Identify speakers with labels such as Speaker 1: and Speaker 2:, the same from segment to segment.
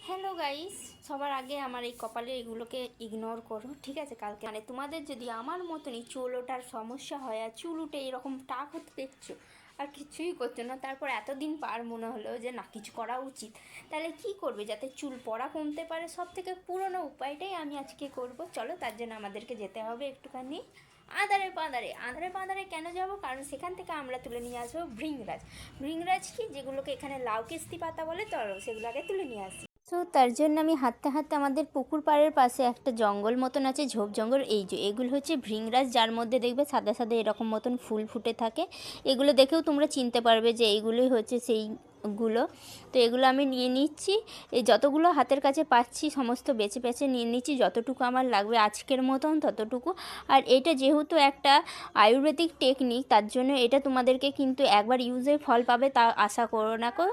Speaker 1: Hello guys, সবার আগে আমার এই কপালে এগুলোকে ইগনোর করো, ঠিক আছে? কালকে তোমাদের যদি আমার মতনই চুল ওঠার সমস্যা হয় আর চুল উঠে এরকম টাক হতে দেখছো আর কিছুই করছো না, তারপর এতদিন পার মনে হলো যে না কিছু করা উচিত, তাহলে কি করবে যাতে চুল পড়া কমতে পারে? সব থেকে পুরনো উপায়টাই আমি আজকে করব। চলো, তার জন্য আমাদেরকে যেতে হবে একটুখানি আঁধারে পাঁধারে কেন যাব? কারণ সেখান থেকে আমরা তুলে নিয়ে আসবো ভৃংরাজ কি, যেগুলোকে এখানে লাউ কেস্তি পাতা বলে, তো সেগুলোকে তুলে নিয়ে আসি। তো তার জন্য আমি হাঁটতে হাঁটতে আমাদের পুকুর পাড়ের পাশে একটা জঙ্গল মতন আছে, ঝোপ জঙ্গল। এই যে এগুলো হচ্ছে ভৃংরাজ, যার মধ্যে দেখবে সাদা সাদা এরকম মতন ফুল ফুটে থাকে। এগুলো দেখেও তোমরা চিনতে পারবে যে এইগুলোই হচ্ছে সেইগুলো। তো এগুলো আমি নিয়ে নিচ্ছি, এই যতগুলো হাতের কাছে পাচ্ছি সমস্ত বেছে বেছে নিয়ে নিচ্ছি, যতটুকু আমার লাগবে আজকের মতন ততটুকু। আর এটা যেহেতু একটা আয়ুর্বেদিক টেকনিক, তার জন্য এটা তোমাদেরকে কিন্তু একবার ইউজে ফল পাবে তা আশা করো না কো,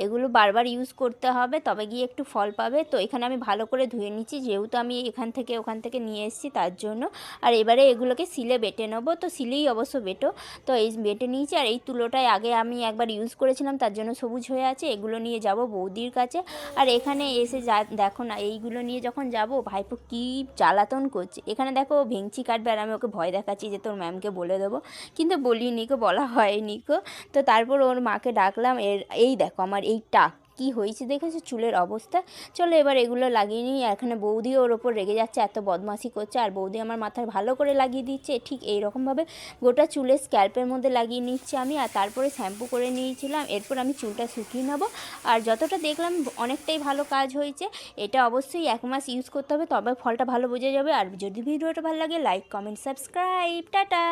Speaker 1: এগুলো বারবার ইউজ করতে হবে তবে গিয়ে একটু ফল পাবে। তো এখানে আমি ভালো করে ধুয়ে নিচ্ছি, যেহেতু আমি ওখান থেকে নিয়ে এসেছি তার জন্য। আর এবারে এগুলোকে সিলে বেটে নেবো, তো সিলেই অবশ্য বেটো। তো এই বেটে নিয়েছি, আর এই তুলোটায় আগে আমি একবার ইউজ করেছিলাম, তার জন্য সবুজ হয়ে আছে। এগুলো নিয়ে যাব বৌদির কাছে। আর এখানে এসে দেখো না, এইগুলো নিয়ে যখন যাব ভাইপো কী জ্বালাতন করছে। এখানে দেখো ও ভেঙচি কাটবে আর আমি ওকে ভয় দেখাচ্ছি যে তোর ম্যামকে বলে দেবো, কিন্তু বলিনি কো, বলা হয়নি কো। তো তারপর ওর মাকে ডাকলাম। এই দেখো আমার এই টাক কী হয়েছে দেখেছো, চুলের অবস্থা। চলো এবার এগুলো লাগিয়ে নিই। এখানে বৌদি ওর ওপর রেগে যাচ্ছে, এত বদমাশি করছে, আর বৌদি আমার মাথায় ভালো করে লাগিয়ে দিচ্ছে। ঠিক এইরকমভাবে গোটা চুলের স্ক্যাল্পের মধ্যে লাগিয়ে নিচ্ছি আমি, আর তারপরে শ্যাম্পু করে নিয়েছিলাম। এরপর আমি চুলটা শুকিয়ে নেবো। আর যতটা দেখলাম অনেকটাই ভালো কাজ হয়েছে। এটা অবশ্যই 1 মাস ইউজ করতে হবে, তবে ফলটা ভালো বোঝা যাবে। আর যদি ভিডিওটা ভালো লাগে লাইক কমেন্ট সাবস্ক্রাইব, টাটা।